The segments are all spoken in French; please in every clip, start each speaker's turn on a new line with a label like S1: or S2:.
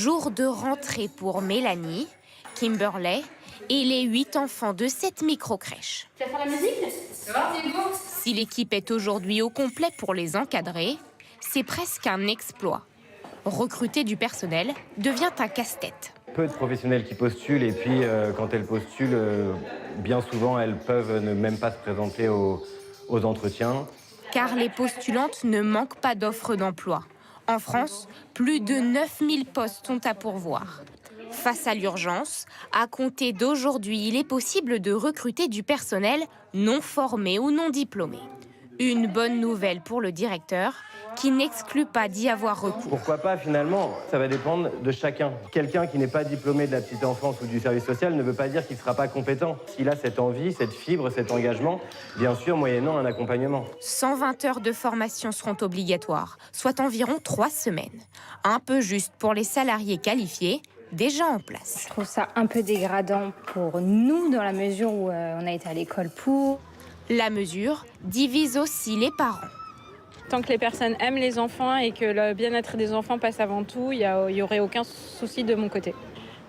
S1: Jour de rentrée pour Mélanie, Kimberley et les 8 enfants de cette micro-crèche.
S2: Tu vas faire la musique? Ça va, Diego?
S1: Si l'équipe est aujourd'hui au complet pour les encadrer, c'est presque un exploit. Recruter du personnel devient un casse-tête.
S3: Peu de professionnels qui postulent et puis quand elles postulent, bien souvent elles peuvent ne même pas se présenter aux entretiens.
S1: Car les postulantes ne manquent pas d'offres d'emploi. En France, plus de 9000 postes sont à pourvoir. Face à l'urgence, à compter d'aujourd'hui, il est possible de recruter du personnel non formé ou non diplômé. Une bonne nouvelle pour le directeur, qui n'exclut pas d'y avoir recours.
S3: Pourquoi pas finalement? Ça va dépendre de chacun. Quelqu'un qui n'est pas diplômé de la petite enfance ou du service social ne veut pas dire qu'il ne sera pas compétent. S'il a cette envie, cette fibre, cet engagement, bien sûr moyennant un accompagnement.
S1: 120 heures de formation seront obligatoires, soit environ 3 semaines. Un peu juste pour les salariés qualifiés, déjà en place.
S4: Je trouve ça un peu dégradant pour nous, dans la mesure où on a été à l'école pour.
S1: La mesure divise aussi les parents.
S5: Tant que les personnes aiment les enfants et que le bien-être des enfants passe avant tout, il n'y aurait aucun souci de mon côté.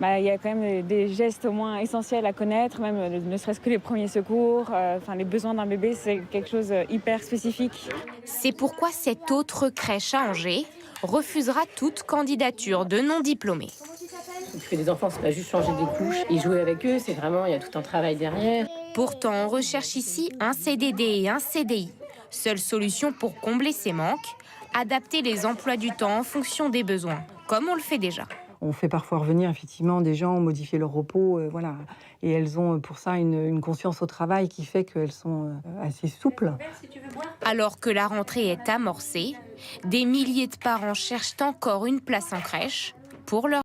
S6: Il y a quand même des gestes au moins essentiels à connaître, même ne serait-ce que les premiers secours. Les besoins d'un bébé, c'est quelque chose hyper spécifique.
S1: C'est pourquoi cette autre crèche à Angers refusera toute candidature de non-diplômés.
S2: S'occuper des enfants, c'est pas juste changer des couches et jouer avec eux, c'est vraiment, il y a tout un travail derrière.
S1: Pourtant, on recherche ici un CDD et un CDI. Seule solution pour combler ces manques, adapter les emplois du temps en fonction des besoins, comme on le fait déjà.
S7: On fait parfois revenir effectivement des gens, modifier leur repos, voilà. Et elles ont pour ça une conscience au travail qui fait qu'elles sont assez souples.
S1: Alors que la rentrée est amorcée, des milliers de parents cherchent encore une place en crèche pour leur